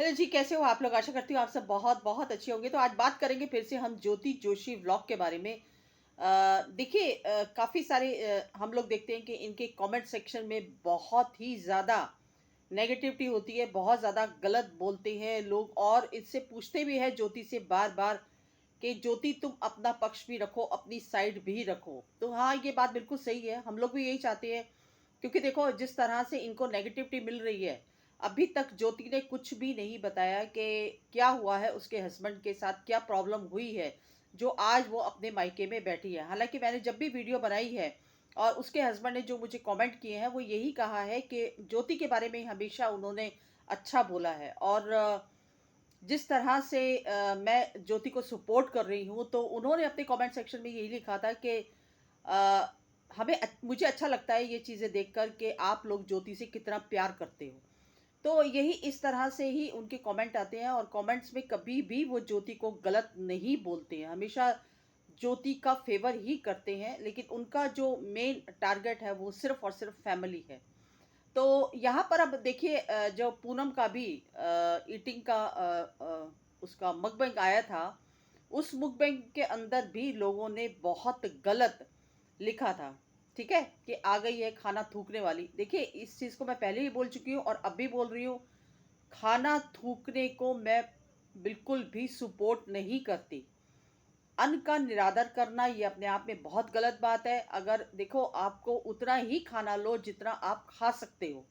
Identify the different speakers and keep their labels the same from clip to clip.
Speaker 1: Hello जी, कैसे हो आप लोग? आशा करती हूँ आप सब बहुत बहुत अच्छे होंगे। तो आज बात करेंगे फिर से हम ज्योति जोशी व्लॉग के बारे में। देखिए, काफ़ी सारे हम लोग देखते हैं कि इनके कमेंट सेक्शन में बहुत ही ज़्यादा नेगेटिविटी होती है, बहुत ज़्यादा गलत बोलते हैं लोग और इससे पूछते भी हैं ज्योति से बार-बार कि ज्योति तुम अपना पक्ष भी रखो, अपनी साइड भी रखो। तो हाँ, ये बात बिल्कुल सही है, हम लोग भी यही चाहते हैं क्योंकि देखो जिस तरह से इनको नेगेटिविटी मिल रही है, अभी तक ज्योति ने कुछ भी नहीं बताया कि क्या हुआ है उसके हस्बैंड के साथ, क्या प्रॉब्लम हुई है, जो आज वो अपने मायके में बैठी है। हालाँकि मैंने जब भी वीडियो बनाई है और उसके हस्बैंड ने जो मुझे कमेंट किए हैं, वो यही कहा है कि ज्योति के बारे में हमेशा उन्होंने अच्छा बोला है और जिस तरह से मैं ज्योति को सपोर्ट कर रही हूँ, तो उन्होंने अपने कमेंट सेक्शन में यही लिखा था कि अ, मुझे अच्छा लगता है ये चीज़ें देखकर कि आप लोग ज्योति से कितना प्यार करते हो। तो यही इस तरह से ही उनके कमेंट आते हैं और कमेंट्स में कभी भी वो ज्योति को गलत नहीं बोलते हैं, हमेशा ज्योति का फेवर ही करते हैं, लेकिन उनका जो मेन टारगेट है वो सिर्फ़ और सिर्फ़ फैमिली है। तो यहाँ पर अब देखिए, जो पूनम का भी ईटिंग का उसका मकबंग आया था, उस मुकबंग के अंदर भी लोगों ने बहुत गलत लिखा था, ठीक है? कि आ गई है खाना थूकने वाली। देखिए, इस चीज़ को मैं पहले ही बोल चुकी हूँ और अब भी बोल रही हूँ, खाना थूकने को मैं बिल्कुल भी सपोर्ट नहीं करती। अन्न का निरादर करना ये अपने आप में बहुत गलत बात है। अगर देखो आपको उतना ही खाना लो जितना आप खा सकते हो।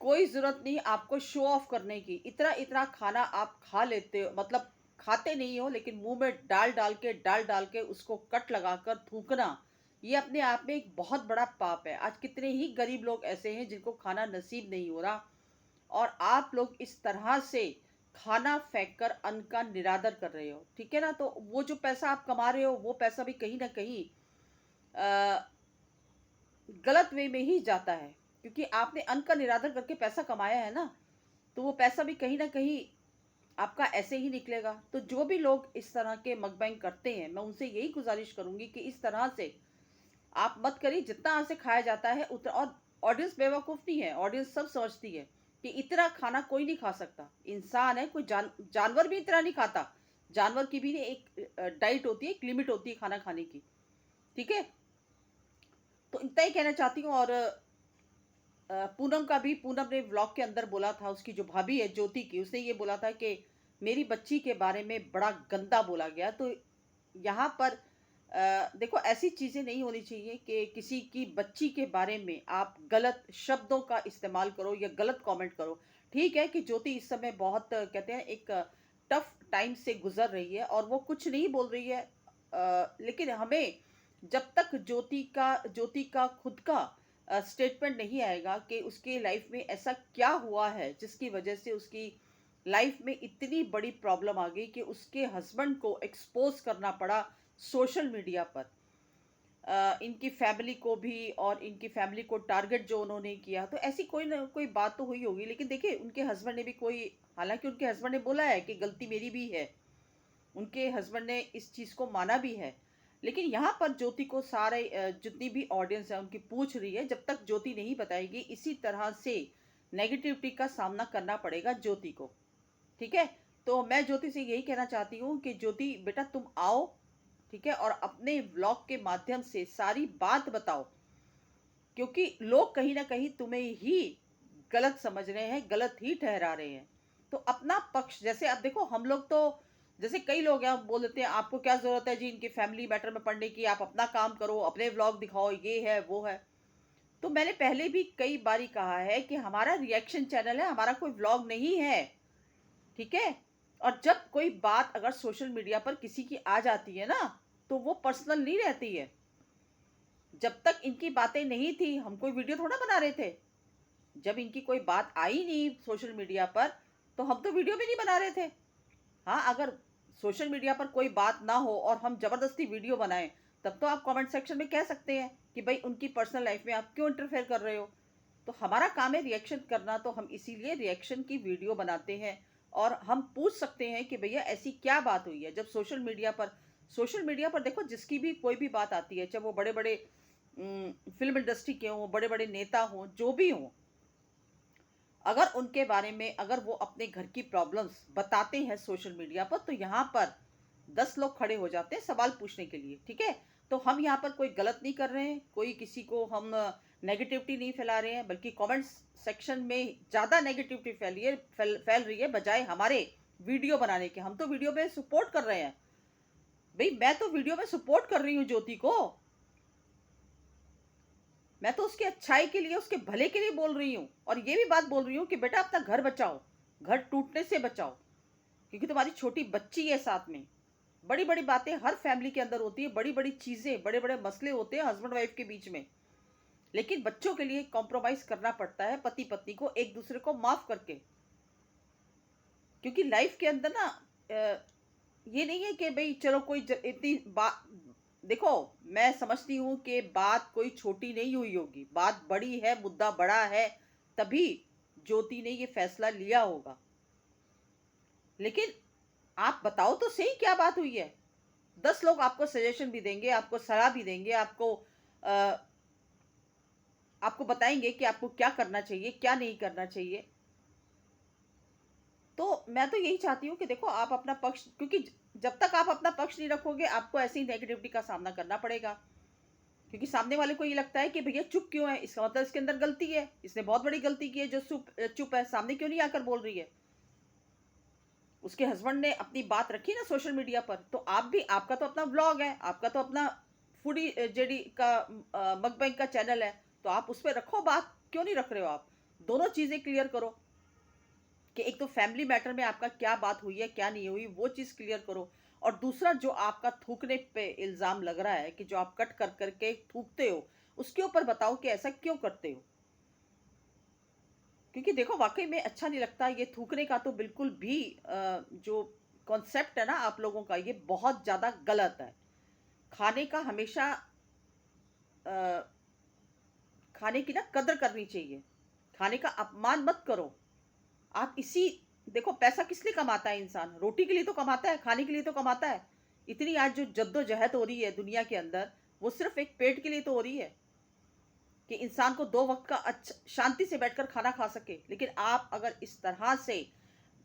Speaker 1: कोई ज़रूरत नहीं आपको शो ऑफ करने की। इतना-इतना खाना आप खा लेते हो, मतलब खाते नहीं हो लेकिन मुँह में डाल-डाल के उसको कट लगाकर थूकना, ये अपने आप में एक बहुत बड़ा पाप है। आज कितने ही गरीब लोग ऐसे हैं जिनको खाना नसीब नहीं हो रहा और आप लोग इस तरह से खाना फेंक कर अन्न का निरादर कर रहे हो, ठीक है ना? तो वो जो पैसा आप कमा रहे हो, वो पैसा भी कहीं न कहीं अ, गलत वे में ही जाता है, क्योंकि आपने अन्न का निरादर करके पैसा कमाया है ना, तो वो पैसा भी कहीं न कहीं आपका ऐसे ही निकलेगा। तो जो भी लोग इस तरह के मकबैंग करते हैं, मैं उनसे यही गुज़ारिश करूँगी कि इस तरह से आप मत करिए। जितना आपसे खाया जाता है उतना, और ऑडियंस बेवकूफ़ नहीं है, ऑडियंस सब समझती है कि इतना खाना कोई नहीं खा सकता। इंसान है, कोई जानवर भी इतना नहीं खाता। जानवर की भी एक डाइट होती है, एक लिमिट होती है खाना खाने की, ठीक है? तो इतना ही कहना चाहती हूँ और पूनम ने व्लॉग के अंदर बोला था, उसकी जो भाभी है ज्योति की, उसने ये बोला था कि मेरी बच्ची के बारे में बड़ा गंदा बोला गया। तो यहाँ पर देखो, ऐसी चीज़ें नहीं होनी चाहिए कि किसी की बच्ची के बारे में आप गलत शब्दों का इस्तेमाल करो या गलत कमेंट करो। ठीक है कि ज्योति इस समय बहुत कहते हैं एक टफ टाइम से गुजर रही है और वो कुछ नहीं बोल रही है, लेकिन हमें जब तक ज्योति का खुद का स्टेटमेंट नहीं आएगा कि उसकी लाइफ में ऐसा क्या हुआ है जिसकी वजह से उसकी लाइफ में इतनी बड़ी प्रॉब्लम आ गई कि उसके हस्बैंड को एक्सपोज करना पड़ा सोशल मीडिया पर, इनकी फैमिली को भी और इनकी फैमिली को टारगेट जो उन्होंने किया, तो ऐसी कोई ना कोई बात तो हुई होगी। लेकिन देखिए, उनके हस्बैंड ने भी कोई, हालांकि उनके हस्बैंड ने बोला है कि गलती मेरी भी है, उनके हस्बैंड ने इस चीज़ को माना भी है। लेकिन यहाँ पर ज्योति को सारे जितनी भी ऑडियंस है उनकी पूछ रही है, जब तक ज्योति नहीं बताएगी इसी तरह से नेगेटिविटी का सामना करना पड़ेगा ज्योति को, ठीक है? तो मैं ज्योति से यही कहना चाहती हूँ कि ज्योति बेटा तुम आओ, ठीक है? और अपने व्लॉग के माध्यम से सारी बात बताओ, क्योंकि लोग कहीं न कहीं तुम्हें ही गलत समझ रहे हैं, गलत ही ठहरा रहे हैं। तो अपना पक्ष, जैसे अब देखो हम लोग तो, जैसे कई लोग हैं बोल देते हैं आपको क्या ज़रूरत है जी इनकी फैमिली मैटर में पड़ने की, आप अपना काम करो, अपने व्लॉग दिखाओ, ये है, वो है। तो मैंने पहले भी कई बारी कहा है कि हमारा रिएक्शन चैनल है, हमारा कोई व्लॉग नहीं है, ठीक है? और जब कोई बात अगर सोशल मीडिया पर किसी की आ जाती है ना, तो वो पर्सनल नहीं रहती है। जब तक इनकी बातें नहीं थी, हम कोई वीडियो थोड़ा बना रहे थे। जब इनकी कोई बात आई नहीं सोशल मीडिया पर, तो हम तो वीडियो भी नहीं बना रहे थे। हाँ, अगर सोशल मीडिया पर कोई बात ना हो और हम ज़बरदस्ती वीडियो बनाएँ, तब तो आप कमेंट सेक्शन में कह सकते हैं कि भई उनकी पर्सनल लाइफ़ में आप क्यों इंटरफेयर कर रहे हो? तो हमारा काम है रिएक्शन करना, तो हम इसीलिए रिएक्शन की वीडियो बनाते हैं और हम पूछ सकते हैं कि भैया ऐसी क्या बात हुई है? जब सोशल मीडिया पर देखो जिसकी भी कोई भी बात आती है, चाहे वो बड़े-बड़े फ़िल्म इंडस्ट्री के हों, बड़े-बड़े नेता हों, जो भी हों, अगर उनके बारे में अगर वो अपने घर की प्रॉब्लम्स बताते हैं सोशल मीडिया पर, तो यहाँ पर 10 लोग खड़े हो जाते हैं सवाल पूछने के लिए, ठीक है? तो हम यहाँ पर कोई गलत नहीं कर रहे हैं, कोई किसी को हम नेगेटिविटी नहीं फैला रहे हैं, बल्कि कमेंट्स सेक्शन में ज़्यादा नेगेटिविटी फैल रही है बजाय हमारे वीडियो बनाने के। हम तो वीडियो में सपोर्ट कर रहे हैं। भाई मैं तो वीडियो में सपोर्ट कर रही हूँ ज्योति को। मैं तो उसकी अच्छाई के लिए, उसके भले के लिए बोल रही हूँ, और ये भी बात बोल रही हूँ कि बेटा अपना घर बचाओ, घर टूटने से बचाओ, क्योंकि तुम्हारी छोटी बच्ची है साथ में। बड़ी बड़ी बातें हर फैमिली के अंदर होती है, बड़ी बड़ी चीजें, बड़े बड़े मसले होते हैं हस्बैंड वाइफ के बीच में, लेकिन बच्चों के लिए कॉम्प्रोमाइज करना पड़ता है पति पत्नी को, एक दूसरे को माफ करके। क्योंकि लाइफ के अंदर ना ये नहीं है कि भाई चलो कोई इतनी बात, देखो मैं समझती हूँ कि बात कोई छोटी नहीं हुई होगी, बात बड़ी है, मुद्दा बड़ा है, तभी ज्योति ने ये फैसला लिया होगा। लेकिन आप बताओ तो सही क्या बात हुई है। 10 लोग आपको सजेशन भी देंगे, आपको सलाह भी देंगे, आपको बताएंगे कि आपको क्या करना चाहिए, क्या नहीं करना चाहिए। तो मैं तो यही चाहती हूँ कि देखो आप अपना पक्ष, क्योंकि जब तक आप अपना पक्ष नहीं रखोगे आपको ऐसी नेगेटिविटी का सामना करना पड़ेगा। क्योंकि सामने वाले को ये लगता है कि भैया चुप क्यों है, इसका मतलब इसके अंदर गलती है, इसने बहुत बड़ी गलती की है जो चुप है, सामने क्यों नहीं आकर बोल रही है। उसके हस्बैंड ने अपनी बात रखी ना सोशल मीडिया पर, तो आप भी, आपका तो अपना व्लॉग है, आपका तो अपना फूडी जेडी का मकबैंग का चैनल है, तो आप उस पर रखो बात, क्यों नहीं रख रहे हो आप। दोनों चीजें क्लियर करो कि एक तो फैमिली मैटर में आपका क्या बात हुई है, क्या नहीं हुई, वो चीज क्लियर करो। और दूसरा जो आपका थूकने पे इल्जाम लग रहा है कि जो आप कट कर करके थूकते हो, उसके ऊपर बताओ कि ऐसा क्यों करते हो। क्योंकि देखो वाकई में अच्छा नहीं लगता ये थूकने का, तो बिल्कुल भी जो कॉन्सेप्ट है ना आप लोगों का, ये बहुत ज्यादा गलत है। खाने का हमेशा अ, खाने की ना कदर करनी चाहिए, खाने का अपमान मत करो। आप इसी, देखो पैसा किस लिए कमाता है इंसान, रोटी के लिए तो कमाता है, खाने के लिए तो कमाता है। इतनी आज जो जद्दोजहद हो रही है दुनिया के अंदर, वो सिर्फ एक पेट के लिए तो हो रही है कि इंसान को 2 वक्त का अच्छा शांति से बैठकर खाना खा सके। लेकिन आप अगर इस तरह से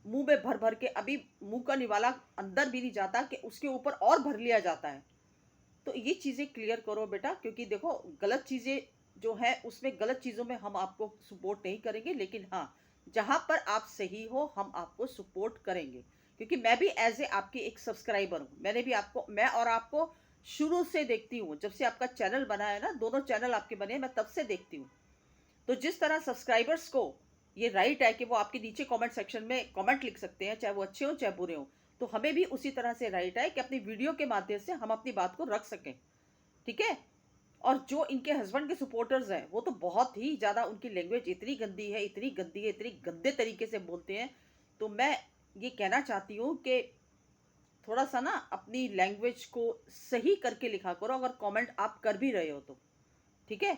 Speaker 1: मुंह में भर भर के, अभी मुंह का निवाला अंदर भी नहीं जाता कि उसके ऊपर और भर लिया जाता है। तो ये चीजें क्लियर करो बेटा, क्योंकि देखो गलत चीजें जो है उसमें, गलत चीजों में हम आपको सपोर्ट नहीं करेंगे, लेकिन हाँ जहां पर आप सही हो हम आपको सपोर्ट करेंगे। क्योंकि मैं भी एज ए आपकी एक सब्सक्राइबर हूँ, मैंने भी आपको, मैं और आपको शुरू से देखती हूँ, जब से आपका चैनल बना है ना, दोनों चैनल आपके बने हैं, मैं तब से देखती हूँ। तो जिस तरह सब्सक्राइबर्स को ये राइट है कि वो आपके नीचे कमेंट सेक्शन में कमेंट लिख सकते हैं, चाहे वो अच्छे हो चाहे बुरे हो, तो हमें भी उसी तरह से राइट है कि अपनी वीडियो के माध्यम से हम अपनी बात को रख सकें, ठीक है? और जो इनके हस्बैंड के सपोर्टर्स हैं वो तो बहुत ही ज़्यादा, उनकी लैंग्वेज इतनी गंदी है, इतनी गंदी है, इतनी गंदे तरीके से बोलते हैं। तो मैं ये कहना चाहती हूँ कि थोड़ा सा ना अपनी लैंग्वेज को सही करके लिखा करो, अगर कमेंट आप कर भी रहे हो तो, ठीक है?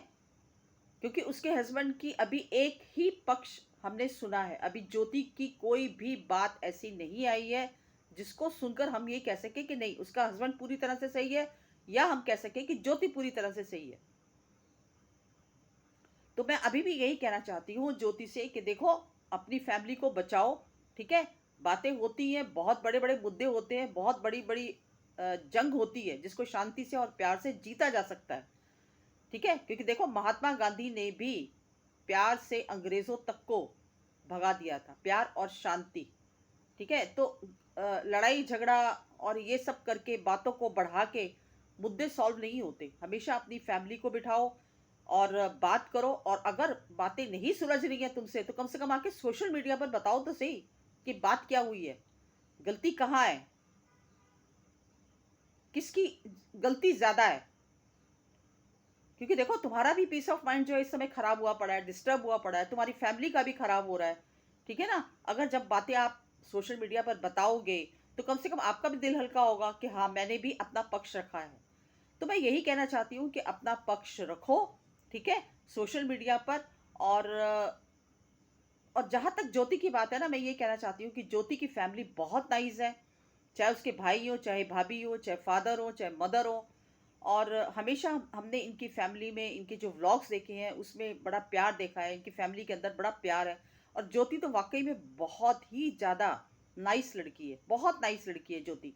Speaker 1: क्योंकि उसके हस्बैंड की अभी एक ही पक्ष हमने सुना है, अभी ज्योति की कोई भी बात ऐसी नहीं आई है जिसको सुनकर हम ये कह सके कि नहीं उसका हस्बैंड पूरी तरह से सही है, या हम कह सके कि ज्योति पूरी तरह से सही है। तो मैं अभी भी यही कहना चाहती हूँ ज्योति से कि देखो अपनी फैमिली को बचाओ, ठीक है? बातें होती हैं, बहुत बड़े बड़े मुद्दे होते हैं, बहुत बड़ी बड़ी जंग होती है जिसको शांति से और प्यार से जीता जा सकता है, ठीक है? क्योंकि देखो महात्मा गांधी ने भी प्यार से अंग्रेजों तक को भगा दिया था, प्यार और शांति, ठीक है? तो लड़ाई झगड़ा और ये सब करके बातों को बढ़ा के मुद्दे सॉल्व नहीं होते। हमेशा अपनी फैमिली को बिठाओ और बात करो, और अगर बातें नहीं सुलझ रही हैं तुमसे तो कम से कम आके सोशल मीडिया पर बताओ तो सही कि बात क्या हुई है, गलती कहाँ है, किसकी गलती ज्यादा है। क्योंकि देखो तुम्हारा भी पीस ऑफ माइंड जो है इस समय खराब हुआ पड़ा है, डिस्टर्ब हुआ पड़ा है, तुम्हारी फैमिली का भी खराब हो रहा है, ठीक है ना? अगर जब बातें आप सोशल मीडिया पर बताओगे तो कम से कम आपका भी दिल हल्का होगा कि हाँ मैंने भी अपना पक्ष रखा है। तो मैं यही कहना चाहती हूँ कि अपना पक्ष रखो, ठीक है, सोशल मीडिया पर। और और जहां तक ज्योति की बात है ना, मैं ये कहना चाहती हूँ कि ज्योति की फैमिली बहुत नाइस है, चाहे उसके भाई हो, चाहे भाभी हो, चाहे फादर हो, चाहे मदर हो। और हमेशा हमने इनकी फैमिली में इनके जो व्लॉग्स देखे हैं उसमें बड़ा प्यार देखा है, इनकी फैमिली के अंदर बड़ा प्यार है। और ज्योति तो वाकई में बहुत ही ज़्यादा नाइस लड़की है, बहुत नाइस लड़की है ज्योति।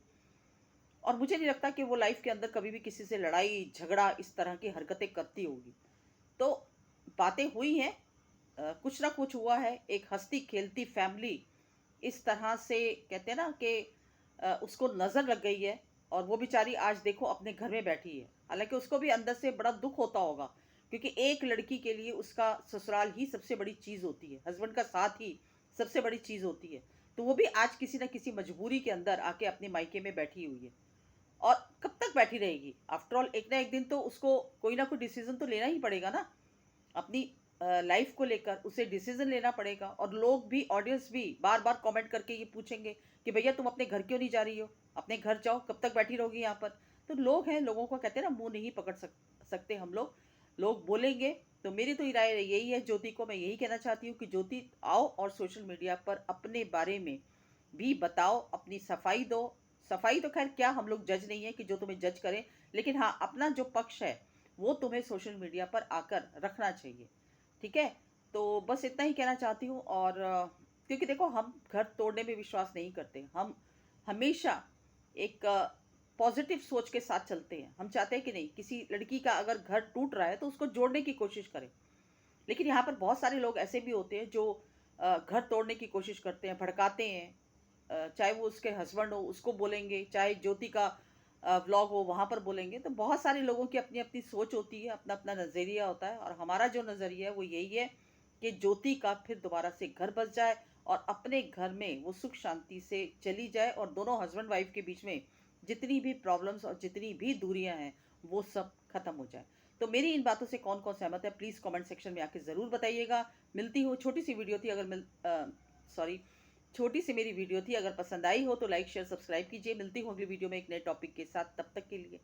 Speaker 1: और मुझे नहीं लगता कि वो लाइफ के अंदर कभी भी किसी से लड़ाई झगड़ा इस तरह की हरकतें करती होगी। तो बातें हुई हैं, कुछ ना कुछ हुआ है, एक हंसती खेलती फैमिली इस तरह से कहते हैं ना कि उसको नज़र लग गई है। और वो बेचारी आज देखो अपने घर में बैठी है, हालांकि उसको भी अंदर से बड़ा दुख होता होगा, क्योंकि एक लड़की के लिए उसका ससुराल ही सबसे बड़ी चीज़ होती है, हस्बैंड का साथ ही सबसे बड़ी चीज़ होती है। तो वो भी आज किसी न किसी मजबूरी के अंदर आके अपने मायके में बैठी हुई है। और कब तक बैठी रहेगी? आफ्टर ऑल एक ना एक दिन तो उसको कोई ना कोई डिसीजन तो लेना ही पड़ेगा ना, अपनी लाइफ को लेकर उसे डिसीजन लेना पड़ेगा। और लोग भी, ऑडियंस भी बार बार कमेंट करके ये पूछेंगे कि भैया तुम अपने घर क्यों नहीं जा रही हो, अपने घर जाओ, कब तक बैठी रहोगी यहाँ पर। तो लोग हैं, लोगों को कहते हैं ना, मुंह नहीं पकड़ सकते हम लोग, लोग बोलेंगे। तो मेरी तो राय यही है, ज्योति को मैं यही कहना चाहती हूँ कि ज्योति आओ और सोशल मीडिया पर अपने बारे में भी बताओ, अपनी सफाई दो। सफाई तो खैर क्या, हम लोग जज नहीं है कि जो तुम्हें जज करें, लेकिन हाँ अपना जो पक्ष है वो तुम्हें सोशल मीडिया पर आकर रखना चाहिए। ठीक है? तो बस इतना ही कहना चाहती हूँ। और क्योंकि देखो हम घर तोड़ने में विश्वास नहीं करते, हम हमेशा एक पॉजिटिव सोच के साथ चलते हैं। हम चाहते हैं कि नहीं, किसी लड़की का अगर घर टूट रहा है तो उसको जोड़ने की कोशिश करें। लेकिन यहाँ पर बहुत सारे लोग ऐसे भी होते हैं जो घर तोड़ने की कोशिश करते हैं, भड़काते हैं। चाहे वो उसके हस्बैंड हो उसको बोलेंगे, चाहे ज्योति का व्लॉग हो वहाँ पर बोलेंगे। तो बहुत सारे लोगों की अपनी अपनी सोच होती है, अपना अपना नज़रिया होता है। और हमारा जो नज़रिया है वो यही है कि ज्योति का फिर दोबारा से घर बस जाए और अपने घर में वो सुख शांति से चली जाए, और दोनों हस्बैंड वाइफ के बीच में जितनी भी प्रॉब्लम्स और जितनी भी दूरियां हैं वो सब खत्म हो जाए। तो मेरी इन बातों से कौन कौन सहमत है, प्लीज़ कमेंट सेक्शन में आके ज़रूर बताइएगा। मिलती हूँ, छोटी सी वीडियो थी, अगर सॉरी, छोटी सी मेरी वीडियो थी, अगर पसंद आई हो तो लाइक शेयर सब्सक्राइब कीजिए। मिलती हूँ अगली वीडियो में एक नए टॉपिक के साथ, तब तक के लिए